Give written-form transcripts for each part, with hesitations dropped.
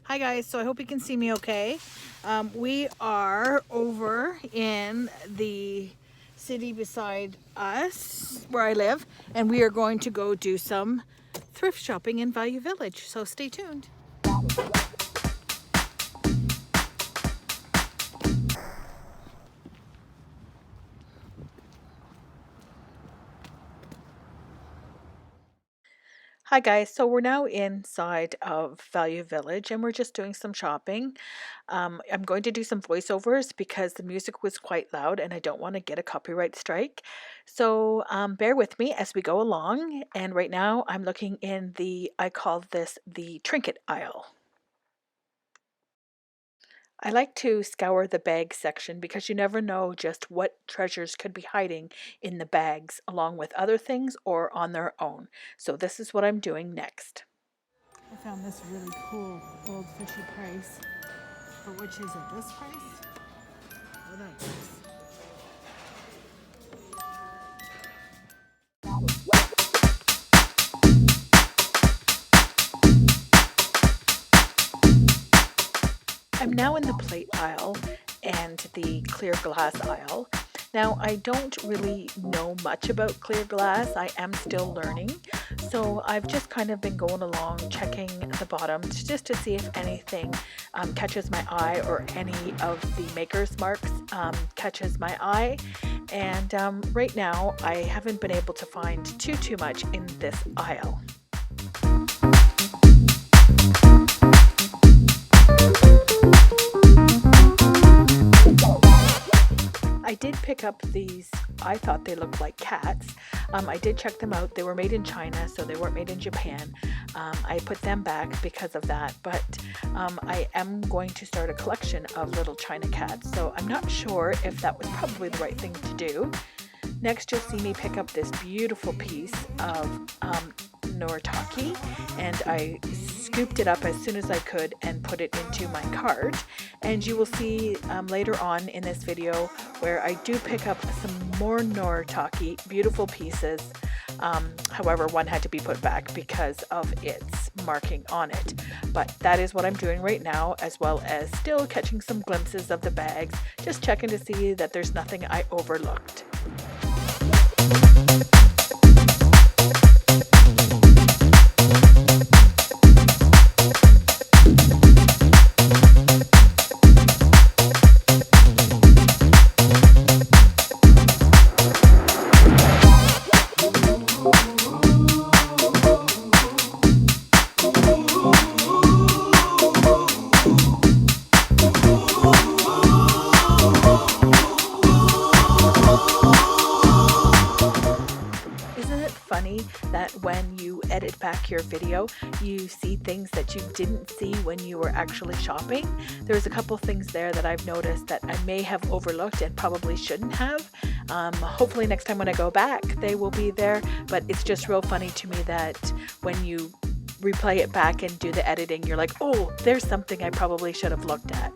Hi guys, so I hope you can see me okay. We are over in the city beside us where I live, and we are going to go do some thrift shopping in Value Village, so stay tuned. Hi guys, so we're now inside of Value Village and we're just doing some shopping. I'm going to do some voiceovers because the music was quite loud and I don't want to get a copyright strike. So bear with me as we go along. And right now I'm looking in I call this the trinket aisle. I like to scour the bag section because you never know just what treasures could be hiding in the bags along with other things or on their own. So this is what I'm doing next. I found this really cool old fishy price. But which is it? This price? Or that price? I'm now in the plate aisle and the clear glass aisle. Now, I don't really know much about clear glass. I am still learning. So I've just kind of been going along checking the bottoms just to see if anything catches my eye or any of the maker's marks catches my eye. And right now I haven't been able to find too much in this aisle. I did pick up these. I thought they looked like cats. I did check them out. They were made in China, so they weren't made in Japan. I put them back because of that, but I am going to start a collection of little China cats, so I'm not sure if that was probably the right thing to do. Next, you'll see me pick up this beautiful piece of Noritake, and I scooped it up as soon as I could and put it into my cart. And you will see later on in this video where I do pick up some more Noritake, beautiful pieces. However, one had to be put back because of its marking on it. But that is what I'm doing right now, as well as still catching some glimpses of the bags, just checking to see that there's nothing I overlooked. Funny that when you edit back your video, you see things that you didn't see when you were actually shopping. There's a couple things there that I've noticed that I may have overlooked and probably shouldn't have. Hopefully next time when I go back, they will be there, but it's just real funny to me that when you replay it back and do the editing, you're like, oh, there's something I probably should have looked at.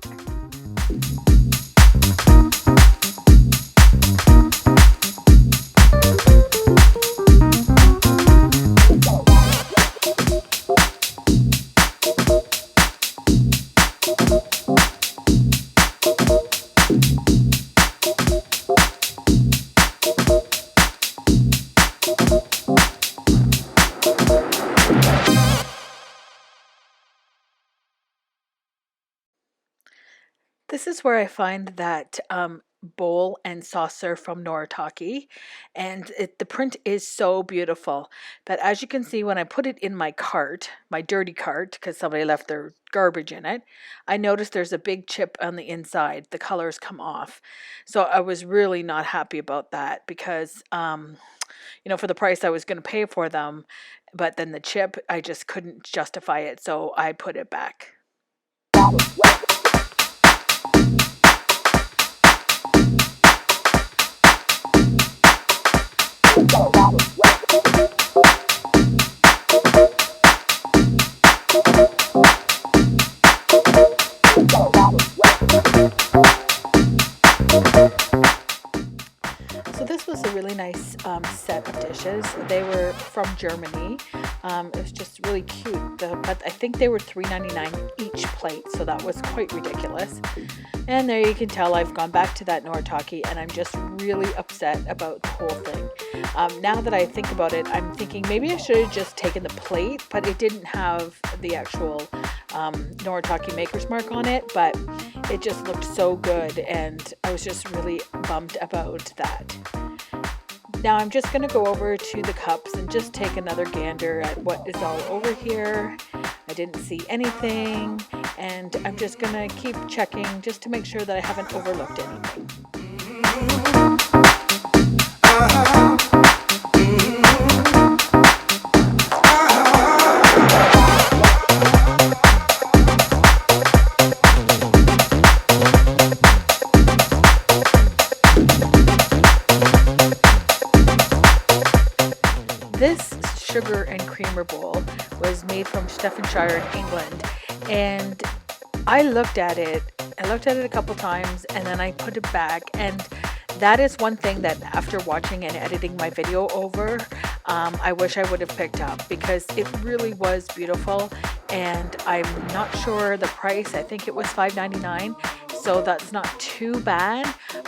This is where I find that bowl and saucer from Noritake, and the print is so beautiful. But as you can see, when I put it in my cart, my dirty cart, because somebody left their garbage in it, I noticed there's a big chip on the inside. The colors come off. So I was really not happy about that because, for the price I was going to pay for them, but then the chip, I just couldn't justify it, so I put it back. So this was a really nice set of dishes. They were from Germany. It was just really cute. But I think they were $3.99 each plate, so that was quite ridiculous. And there you can tell I've gone back to that Noritake, and I'm just really upset about the whole thing. Now that I think about it, I'm thinking maybe I should have just taken the plate, but it didn't have the actual Noritake Maker's Mark on it, but it just looked so good, and I was just really bummed about that. Now I'm just going to go over to the cups and just take another gander at what is all over here. I didn't see anything, and I'm just going to keep checking just to make sure that I haven't overlooked anything. This sugar and creamer bowl was made from Staffordshire in England, and I looked at it a couple times, and then I put it back, and that is one thing that after watching and editing my video over, I wish I would have picked up, because it really was beautiful, and I'm not sure the price. I think it was $5.99, so that's not too bad,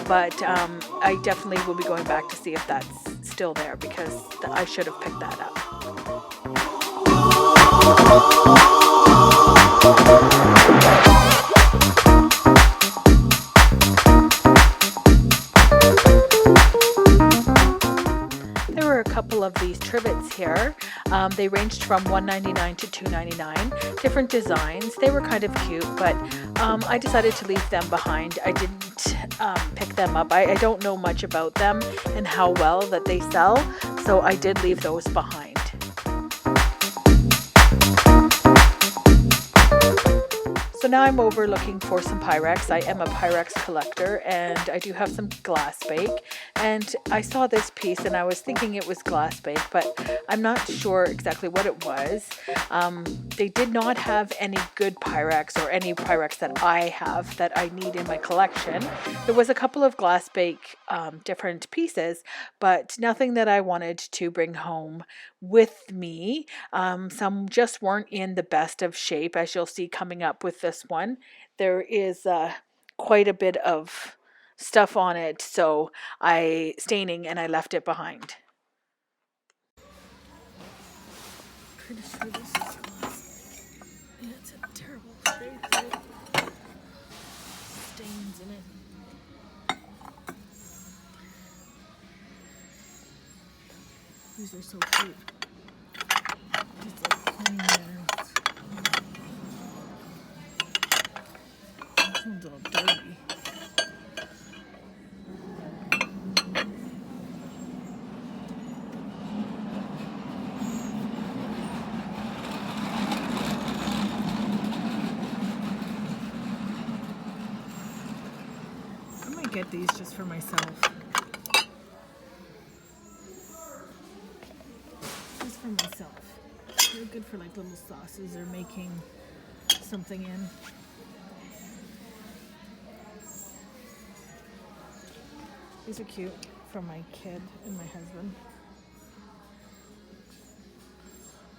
but I definitely will be going back to see if that's still there, because I should have picked that up. There were a couple of these trivets here. They ranged from $1.99 to $2.99, different designs. They were kind of cute, but I decided to leave them behind. I didn't pick them up. I don't know much about them and how well that they sell, so I did leave those behind. So now I'm over looking for some Pyrex. I am a Pyrex collector, and I do have some glass bake. And I saw this piece and I was thinking it was glass bake, but I'm not sure exactly what it was. They did not have any good Pyrex, or any Pyrex that I have that I need in my collection. There was a couple of glass bake different pieces, but nothing that I wanted to bring home with me. Some just weren't in the best of shape, as you'll see coming up with this one. There is quite a bit of stuff on it, so staining, and I left it behind. Pretty sure this is glass. Yeah, it's a terrible shape. Stains in it. These are so cute. It's like plain there. This one's all dirty. I might get these just for myself. Just for myself. They're good for like little sauces or making something in. These are cute for my kid and my husband.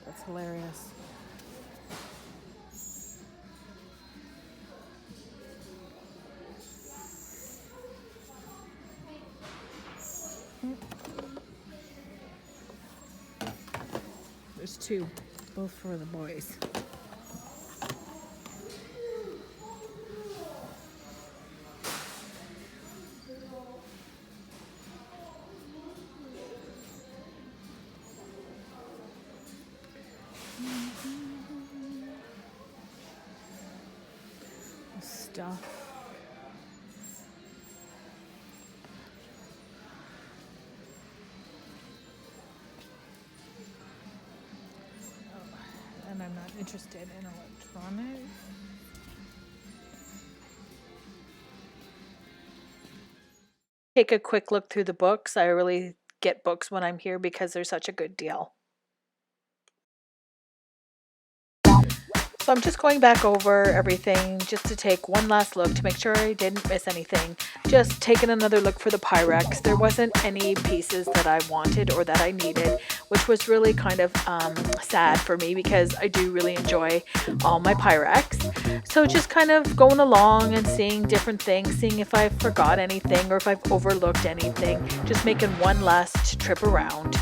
That's hilarious. There's two, both for the boys. Stuff. And I'm not interested in electronics. Take a quick look through the books. I really get books when I'm here because they're such a good deal. So I'm just going back over everything just to take one last look to make sure I didn't miss anything. Just taking another look for the Pyrex. There wasn't any pieces that I wanted or that I needed, which was really kind of sad for me because I do really enjoy all my Pyrex. So just kind of going along and seeing different things, seeing if I forgot anything or if I've overlooked anything, just making one last trip around.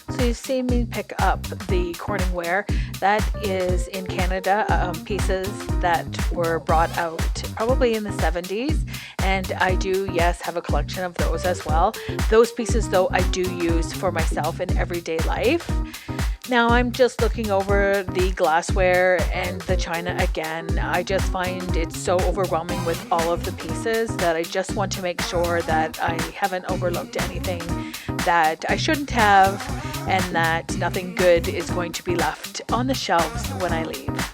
So you've seen me pick up the Corningware. That is in Canada, pieces that were brought out probably in the 70s. And I do, yes, have a collection of those as well. Those pieces, though, I do use for myself in everyday life. Now I'm just looking over the glassware and the china again. I just find it so overwhelming with all of the pieces that I just want to make sure that I haven't overlooked anything that I shouldn't have and that nothing good is going to be left on the shelves when I leave.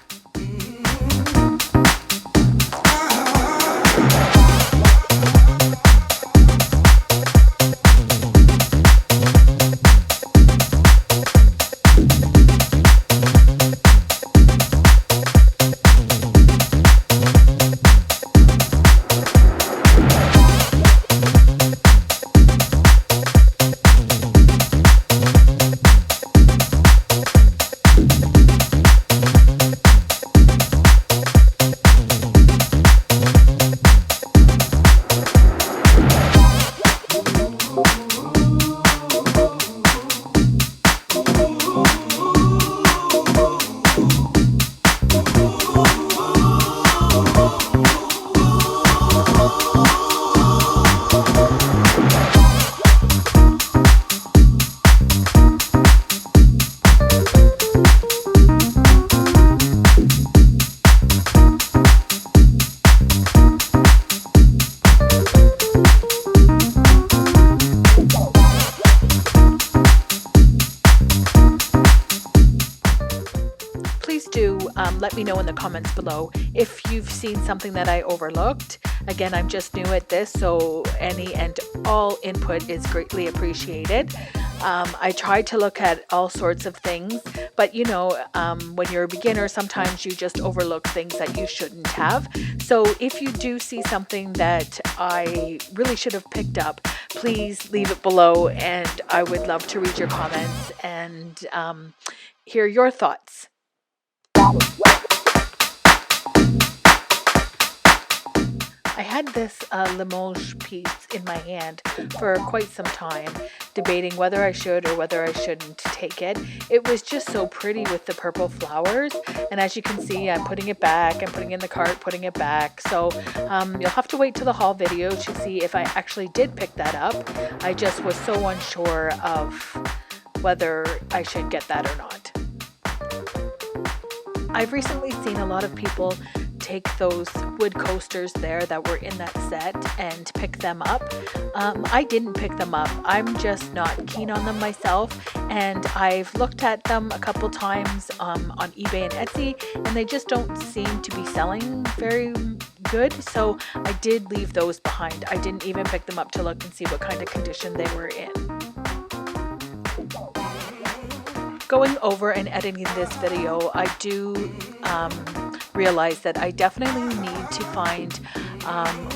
Please do let me know in the comments below if you've seen something that I overlooked. Again, I'm just new at this, so any and all input is greatly appreciated. I tried to look at all sorts of things, but you know, when you're a beginner, sometimes you just overlook things that you shouldn't have. So if you do see something that I really should have picked up, please leave it below, and I would love to read your comments and hear your thoughts. I had this Limoges piece in my hand for quite some time, debating whether I should or whether I shouldn't take it. It was just so pretty with the purple flowers, and as you can see, I'm putting it back, I'm putting it in the cart, putting it back. So you'll have to wait to the haul video to see if I actually did pick that up. I just was so unsure of whether I should get that or not. I've recently seen a lot of people take those wood coasters there that were in that set and pick them up. I didn't pick them up. I'm just not keen on them myself, and I've looked at them a couple times on eBay and Etsy, and they just don't seem to be selling very good, so I did leave those behind. I didn't even pick them up to look and see what kind of condition they were in. Going over and editing this video, I do realize that I definitely need to find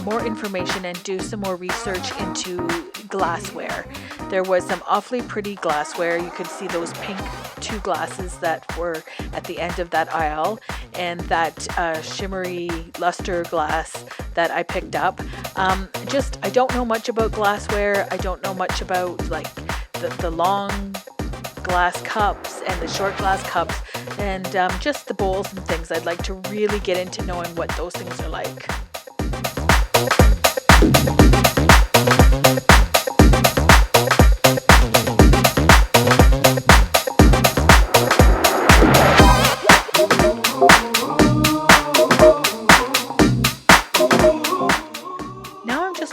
more information and do some more research into glassware. There was some awfully pretty glassware. You could see those pink 2 glasses that were at the end of that aisle, and that shimmery luster glass that I picked up. I don't know much about glassware. I don't know much about like the long glass cups and the short glass cups, and just the bowls and things. I'd like to really get into knowing what those things are like.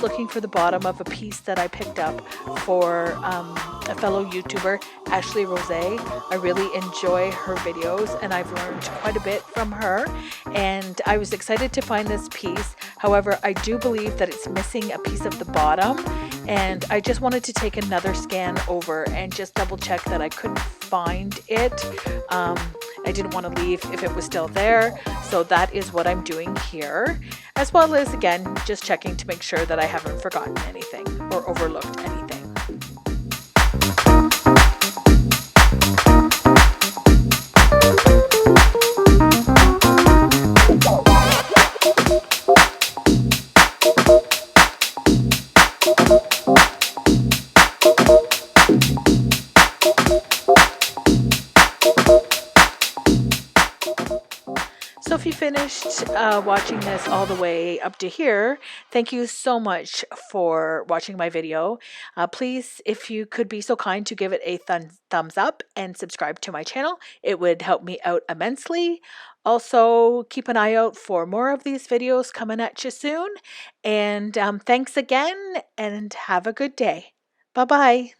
Looking for the bottom of a piece that I picked up for a fellow YouTuber, Ashley Rose. I really enjoy her videos and I've learned quite a bit from her, and I was excited to find this piece. However, I do believe that it's missing a piece of the bottom, and I just wanted to take another scan over and just double check that I couldn't find it. I didn't want to leave if it was still there, so that is what I'm doing here, as well as, again, just checking to make sure that I haven't forgotten anything or overlooked anything. So if you finished watching this all the way up to here, thank you so much for watching my video. Please, if you could be so kind to give it a thumbs up and subscribe to my channel, it would help me out immensely. Also, keep an eye out for more of these videos coming at you soon. And thanks again, and have a good day. Bye-bye.